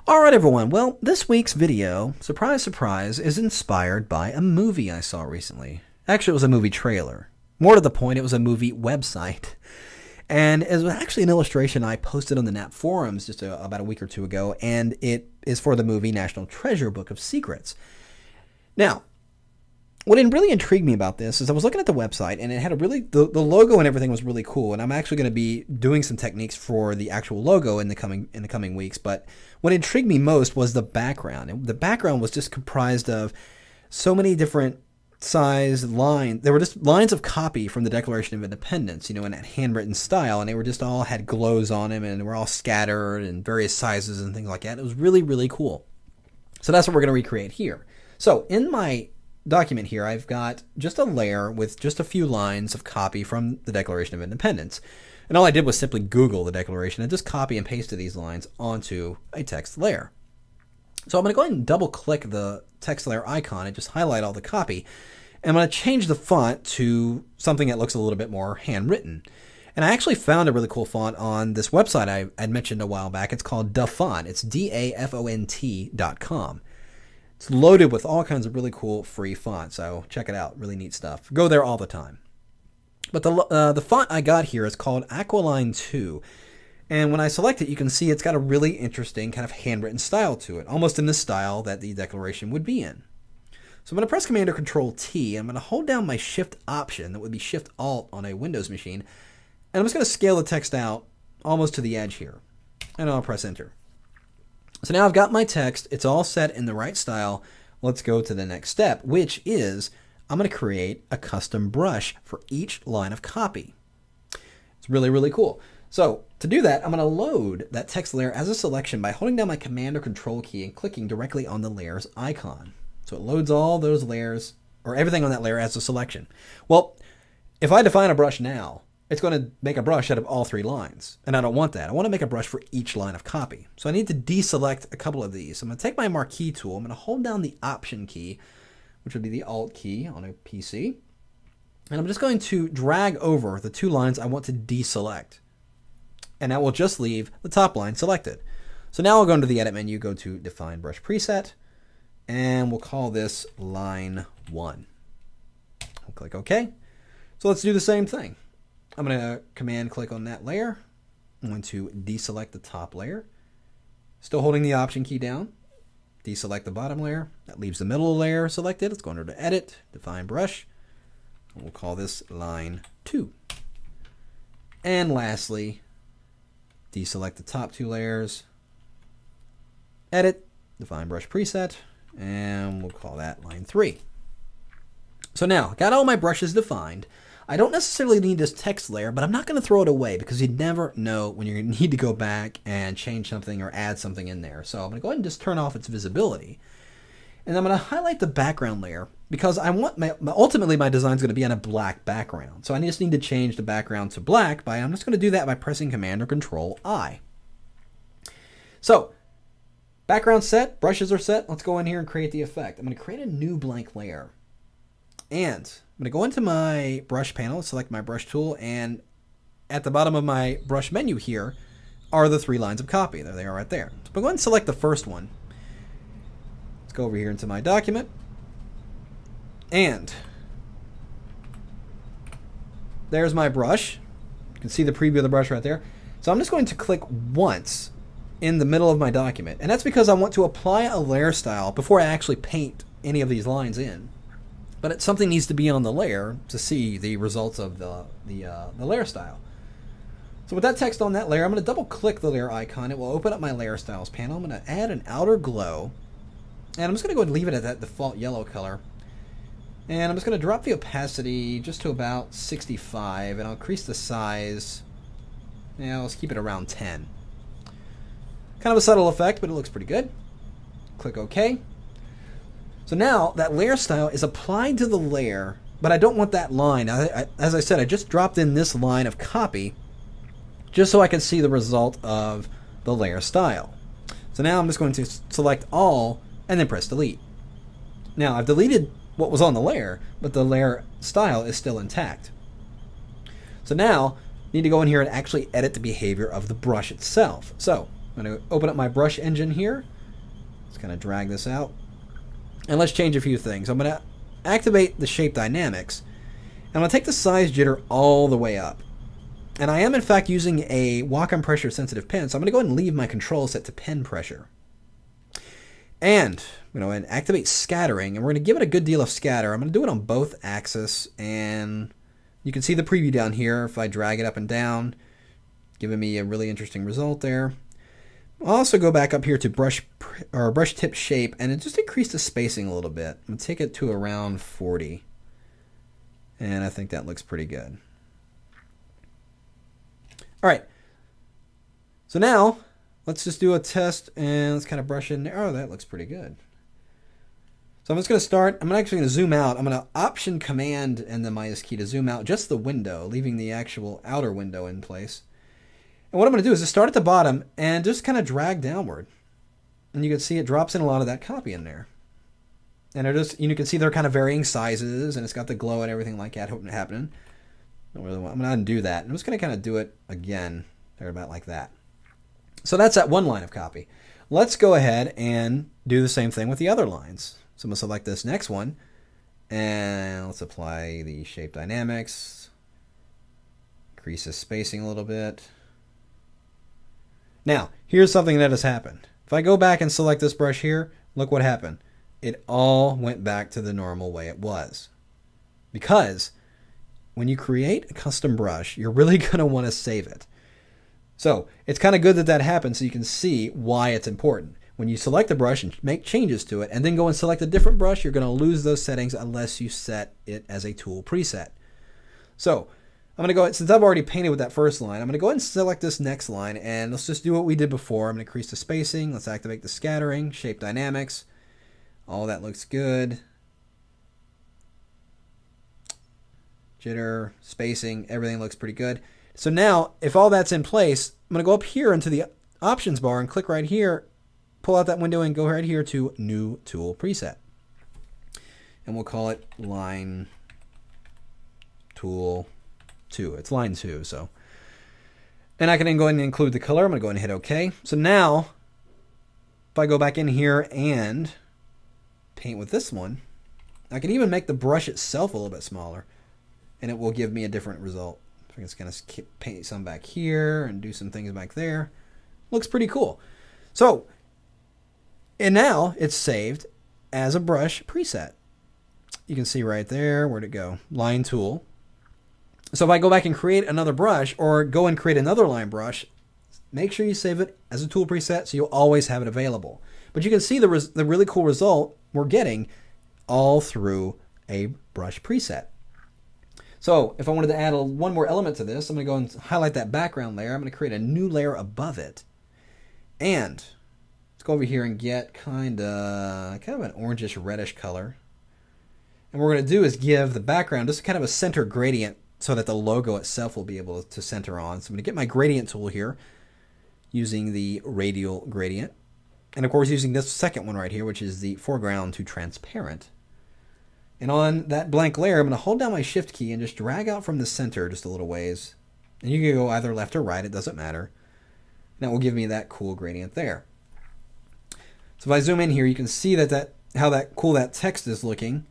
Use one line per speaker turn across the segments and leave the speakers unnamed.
Alright everyone, well, this week's video, surprise surprise, is inspired by a movie I saw recently. Actually, it was a movie trailer. More to the point, it was a movie website. And it was actually an illustration I posted on the Nap forums just about a week or two ago, and it is for the movie National Treasure Book of Secrets. Now, what really intrigued me about this is I was looking at the website, and it had the logo and everything was really cool, and I'm actually going to be doing some techniques for the actual logo in the coming weeks, but what intrigued me most was the background. And the background was just comprised of so many different size lines. There were just lines of copy from the Declaration of Independence, in that handwritten style, and they were just all had glows on them, and they were all scattered in various sizes and things like that. It was really, really cool. So that's what we're going to recreate here. So in my document here, I've got just a layer with just a few lines of copy from the Declaration of Independence. And all I did was simply Google the Declaration and just copy and pasted these lines onto a text layer. So I'm going to go ahead and double click the text layer icon and just highlight all the copy. And I'm going to change the font to something that looks a little bit more handwritten. And I actually found a really cool font on this website I had mentioned a while back. It's called Dafont. It's DAFONT.com. It's loaded with all kinds of really cool free fonts, so check it out. Really neat stuff. Go there all the time. But the font I got here is called Aquiline 2. And when I select it, you can see it's got a really interesting kind of handwritten style to it, almost in the style that the Declaration would be in. So I'm going to press Command or Control T. I'm going to hold down my Shift Option, that would be Shift Alt on a Windows machine, and I'm just going to scale the text out almost to the edge here. And I'll press Enter. So now I've got my text. It's all set in the right style. Let's go to the next step, which is I'm going to create a custom brush for each line of copy. It's really, really cool. So to do that, I'm going to load that text layer as a selection by holding down my Command or Control key and clicking directly on the layers icon. So it loads all those layers, or everything on that layer as a selection. Well, if I define a brush now, it's going to make a brush out of all three lines. And I don't want that. I want to make a brush for each line of copy. So I need to deselect a couple of these. So I'm going to take my Marquee tool. I'm going to hold down the Option key, which would be the Alt key on a PC. And I'm just going to drag over the two lines I want to deselect. And that will just leave the top line selected. So now I'll go into the Edit menu, go to Define Brush Preset, and we'll call this Line 1. I'll click OK. So let's do the same thing. I'm going to Command click on that layer. I'm going to deselect the top layer. Still holding the Option key down. Deselect the bottom layer. That leaves the middle layer selected. Let's go under to Edit, Define Brush. And we'll call this Line 2. And lastly, deselect the top two layers. Edit, Define Brush Preset, and we'll call that Line 3. So now, got all my brushes defined. I don't necessarily need this text layer, but I'm not going to throw it away because you never know when you're going to need to go back and change something or add something in there. So I'm going to go ahead and just turn off its visibility. And I'm going to highlight the background layer because I want ultimately my design is going to be on a black background. So I just need to change the background to black I'm just going to do that by pressing Command or Control I. So background set, brushes are set. Let's go in here and create the effect. I'm going to create a new blank layer. And I'm going to go into my brush panel, select my brush tool, and at the bottom of my brush menu here are the three lines of copy. There they are right there. So I'm going to go ahead and select the first one. Let's go over here into my document. And there's my brush. You can see the preview of the brush right there. So I'm just going to click once in the middle of my document. And that's because I want to apply a layer style before I actually paint any of these lines in. But something needs to be on the layer to see the results of the layer style. So with that text on that layer, I'm going to double click the layer icon. It will open up my layer styles panel. I'm going to add an outer glow. And I'm just going to go ahead and leave it at that default yellow color. And I'm just going to drop the opacity just to about 65. And I'll increase the size. Yeah, let's keep it around 10. Kind of a subtle effect, but it looks pretty good. Click OK. So now that layer style is applied to the layer, but I don't want that line. As I said, I just dropped in this line of copy just so I can see the result of the layer style. So now I'm just going to select all and then press delete. Now I've deleted what was on the layer, but the layer style is still intact. So now I need to go in here and actually edit the behavior of the brush itself. So I'm going to open up my brush engine here. Let's kind of drag this out. And let's change a few things. I'm going to activate the shape dynamics. And I'm going to take the size jitter all the way up. And I am, in fact, using a Wacom pressure sensitive pen, so I'm going to go ahead and leave my control set to pen pressure. And I'm going to go ahead and activate scattering, and we're going to give it a good deal of scatter. I'm going to do it on both axes, and you can see the preview down here if I drag it up and down, giving me a really interesting result there. I'll also go back up here to brush tip shape and just increase the spacing a little bit. I'm going to take it to around 40. And I think that looks pretty good. All right. So now let's just do a test and let's kind of brush in there. Oh, that looks pretty good. So I'm just going to start. I'm actually going to zoom out. I'm going to Option Command and the minus key to zoom out just the window, leaving the actual outer window in place. And what I'm going to do is just start at the bottom and just kind of drag downward. And you can see it drops in a lot of that copy in there. And you can see they're kind of varying sizes, and it's got the glow and everything like that happening. I'm going to undo that. I'm just going to kind of do it again. They're about like that. So that's that one line of copy. Let's go ahead and do the same thing with the other lines. So I'm going to select this next one, and let's apply the shape dynamics. Increase the spacing a little bit. Now, here's something that has happened. If I go back and select this brush here, look what happened. It all went back to the normal way it was. Because when you create a custom brush, you're really going to want to save it. So it's kind of good that that happens so you can see why it's important. When you select a brush and make changes to it and then go and select a different brush, you're going to lose those settings unless you set it as a tool preset. So I'm going to go ahead, since I've already painted with that first line, I'm going to go ahead and select this next line, and let's just do what we did before. I'm going to increase the spacing. Let's activate the scattering, shape dynamics. All that looks good. Jitter, spacing, everything looks pretty good. So now, if all that's in place, I'm going to go up here into the options bar and click right here, pull out that window and go right here to New Tool Preset. And we'll call it Line Tool 2. It's line 2, so. And I can then go ahead and include the color. I'm going to go ahead and hit OK. So now, if I go back in here and paint with this one, I can even make the brush itself a little bit smaller, and it will give me a different result. I'm just going to paint some back here and do some things back there. Looks pretty cool. So, and now it's saved as a brush preset. You can see right there, where'd it go? Line tool. So if I go back and create another brush or go and create another line brush, make sure you save it as a tool preset so you'll always have it available. But you can see the really cool result we're getting all through a brush preset. So if I wanted to add one more element to this, I'm going to go and highlight that background layer. I'm going to create a new layer above it. And let's go over here and get kind of an orangish reddish color. And what we're going to do is give the background just kind of a center gradient so that the logo itself will be able to center on. So I'm going to get my gradient tool here using the radial gradient. And of course using this second one right here, which is the foreground to transparent. And on that blank layer, I'm going to hold down my shift key and just drag out from the center just a little ways. And you can go either left or right, it doesn't matter. And that will give me that cool gradient there. So if I zoom in here, you can see how cool that text is looking.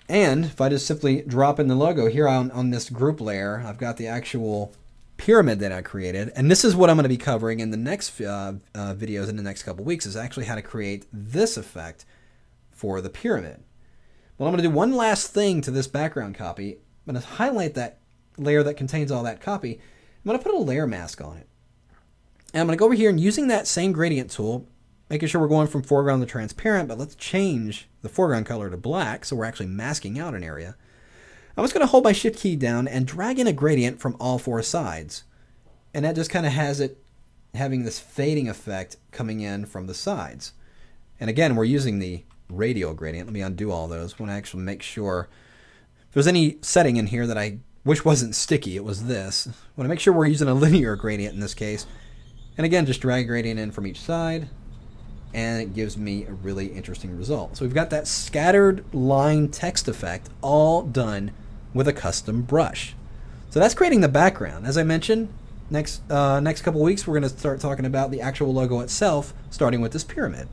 And if I just simply drop in the logo here on this group layer, I've got the actual pyramid that I created. And this is what I'm going to be covering in the next videos in the next couple weeks, is actually how to create this effect for the pyramid. Well, I'm going to do one last thing to this background copy. I'm going to highlight that layer that contains all that copy. I'm going to put a layer mask on it. And I'm going to go over here and using that same gradient tool, making sure we're going from foreground to transparent, but let's change the foreground color to black so we're actually masking out an area. I'm just going to hold my shift key down and drag in a gradient from all four sides. And that just kind of has it having this fading effect coming in from the sides. And again, we're using the radial gradient. Let me undo all those. I want to actually make sure if there's any setting in here that I wish wasn't sticky, it was this. I want to make sure we're using a linear gradient in this case. And again, just drag gradient in from each side, and it gives me a really interesting result. So we've got that scattered line text effect all done with a custom brush. So that's creating the background. As I mentioned, next couple weeks we're going to start talking about the actual logo itself, starting with this pyramid.